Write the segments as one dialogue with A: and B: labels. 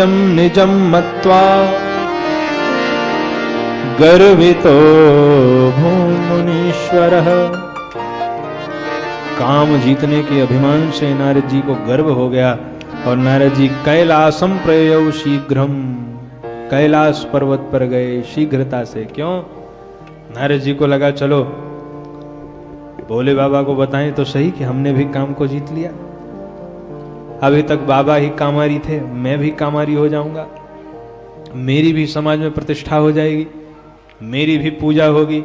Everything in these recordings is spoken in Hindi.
A: निजं मत्वा गर्वितो भूमुनीश्वरः। काम जीतने के अभिमान से नारद जी को गर्व हो गया और नारद जी कैलासम प्रयौ शीघ्रम, कैलाश पर्वत पर गए शीघ्रता से। क्यों? नारद जी को लगा चलो भोले बाबा को बताएं तो सही कि हमने भी काम को जीत लिया। अभी तक बाबा ही कामारी थे, मैं भी कामारी हो जाऊंगा, मेरी भी समाज में प्रतिष्ठा हो जाएगी, मेरी भी पूजा होगी,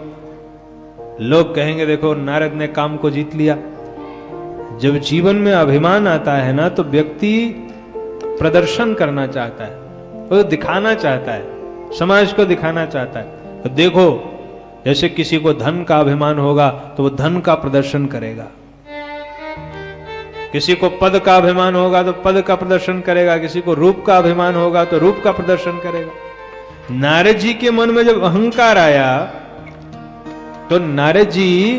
A: लोग कहेंगे देखो नारद ने काम को जीत लिया। जब जीवन में अभिमान आता है ना तो व्यक्ति प्रदर्शन करना चाहता है, वो दिखाना चाहता है, समाज को दिखाना चाहता है। तो देखो जैसे किसी को धन का अभिमान होगा तो वो धन का प्रदर्शन करेगा, किसी को पद का अभिमान होगा तो पद का प्रदर्शन करेगा, किसी को रूप का अभिमान होगा तो रूप का प्रदर्शन करेगा। नारद जी के मन में जब अहंकार आया तो नारद जी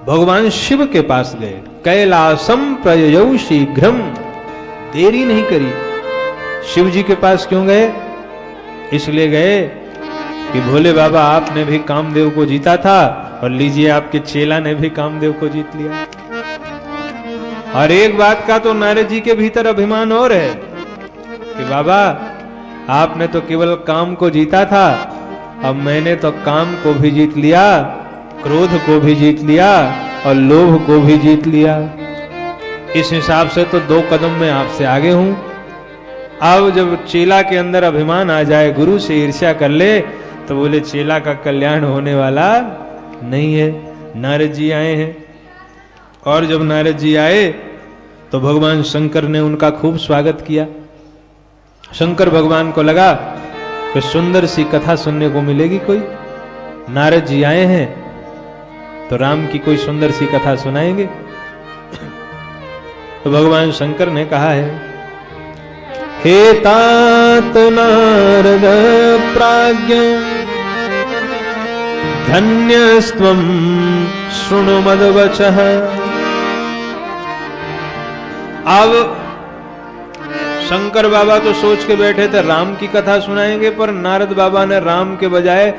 A: भगवान शिव के पास गए। कैलासम प्रययौ शीघ्रम, देरी नहीं करी। शिव जी के पास क्यों गए? इसलिए गए कि भोले बाबा आपने भी कामदेव को जीता था और लीजिए आपके चेला ने भी कामदेव को जीत लिया। और एक बात का तो नारद जी के भीतर अभिमान और है कि बाबा आपने तो केवल काम को जीता था, अब मैंने तो काम को भी जीत लिया, क्रोध को भी जीत लिया और लोभ को भी जीत लिया। इस हिसाब से तो 2 कदम में आपसे आगे हूं। अब जब चेला के अंदर अभिमान आ जाए, गुरु से ईर्ष्या कर ले, तो बोले चेला का कल्याण होने वाला नहीं है। नारद जी आए हैं और जब नारद जी आए तो भगवान शंकर ने उनका खूब स्वागत किया। शंकर भगवान को लगा कि सुंदर सी कथा सुनने को मिलेगी कोई, नारद जी आए हैं तो राम की कोई सुंदर सी कथा सुनाएंगे। तो भगवान शंकर ने कहा है, हे तात नारद प्राज्ञ धन्यस्त्वं शृणु मद्वचः। अब शंकर बाबा तो सोच के बैठे थे राम की कथा सुनाएंगे, पर नारद बाबा ने राम के बजाय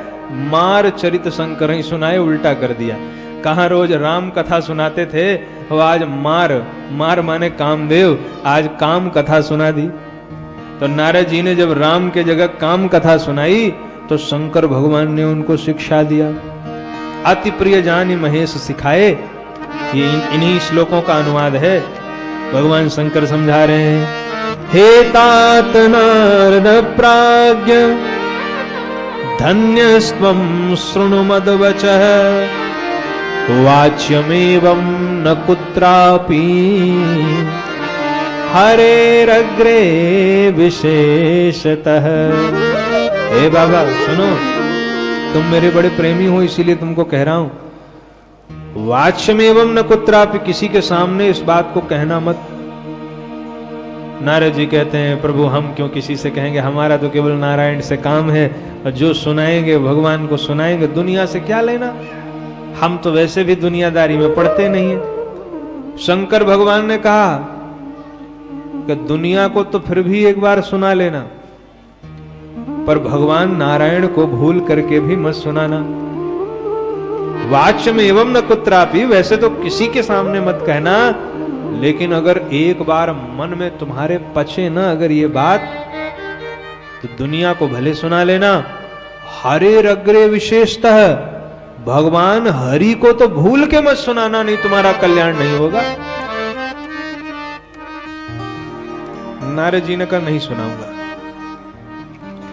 A: मार चरित शंकर ही सुनाए, उल्टा कर दिया। कहां रोज राम कथा सुनाते थे, वो आज मार माने कामदेव, आज काम कथा सुना दी। तो नारद जी ने जब राम के जगह काम कथा सुनाई तो शंकर भगवान ने उनको शिक्षा दिया। अति प्रिय जानि महेश सिखाए, ये इन्हीं श्लोकों का अनुवाद है। भगवान शंकर समझा रहे हैं, हे तात नारद प्राज्ञ धन्यस्त्वं शृणु मद्वचः वाच्यमेवं न कुत्रापि हरेरग्रे विशेषतः। हे बाबा सुनो, तुम मेरे बड़े प्रेमी हो इसीलिए तुमको कह रहा हूं, वाच्यमेवं न कुत्रापि, किसी के सामने इस बात को कहना मत। नारद जी कहते हैं प्रभु हम क्यों किसी से कहेंगे, हमारा तो केवल नारायण से काम है और जो सुनाएंगे भगवान को सुनाएंगे, दुनिया से क्या लेना, हम तो वैसे भी दुनियादारी में पड़ते नहीं है। शंकर भगवान ने कहा कि दुनिया को तो फिर भी एक बार सुना लेना, पर भगवान नारायण को भूल करके भी मत सुनाना। वाच्यम एवं न कुत्रापि, वैसे तो किसी के सामने मत कहना, लेकिन अगर एक बार मन में तुम्हारे पचे ना अगर ये बात, तो दुनिया को भले सुना लेना। हरे अग्रे विशेषतः, भगवान हरि को तो भूल के मत सुनाना, नहीं तुम्हारा कल्याण नहीं होगा। नारद जी ने कहा नहीं सुनाऊंगा।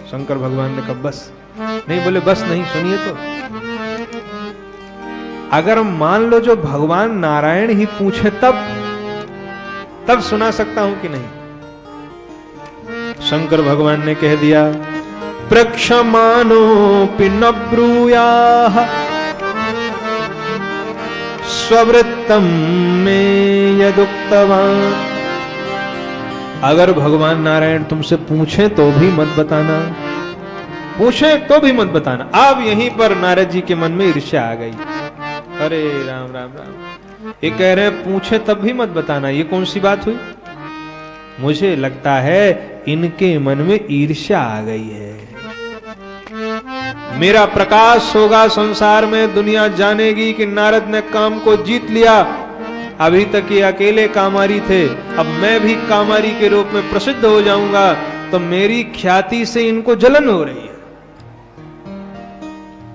A: शंकर भगवान ने कहा बस नहीं, बोले बस नहीं, सुनिए तो। अगर मान लो जो भगवान नारायण ही पूछे तब सुना सकता हूं कि नहीं। शंकर भगवान ने कह दिया, प्रक्षमानोऽपि न ब्रूयाः स्ववृत्तं मे यदुक्तवान्। अगर भगवान नारायण तुमसे पूछे तो भी मत बताना, पूछे तो भी मत बताना। अब यहीं पर नारद जी के मन में ईर्ष्या आ गई। अरे राम राम राम, ये कह रहे हैं पूछे तब भी मत बताना, ये कौन सी बात हुई? मुझे लगता है इनके मन में ईर्ष्या आ गई है। मेरा प्रकाश होगा संसार में, दुनिया जानेगी कि नारद ने काम को जीत लिया। अभी तक ये अकेले कामारी थे, अब मैं भी कामारी के रूप में प्रसिद्ध हो जाऊंगा, तो मेरी ख्याति से इनको जलन हो रही है।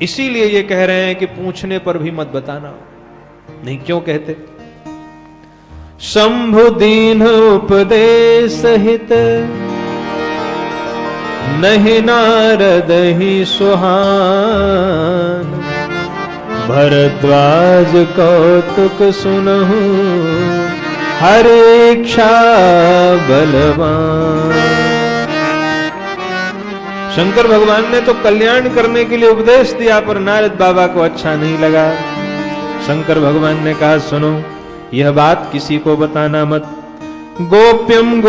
A: इसीलिए ये कह रहे हैं कि पूछने पर भी मत बताना। नहीं क्यों कहते? शंभु दीन उपदेश हित, नहीं नारद ही सुहान। भरद्वाज कौतुक सुनहु, हर इच्छा बलवान। शंकर भगवान ने तो कल्याण करने के लिए उपदेश दिया, पर नारद बाबा को अच्छा नहीं लगा। शंकर भगवान ने कहा, सुनो, यह बात किसी को बताना मत। गोप्यम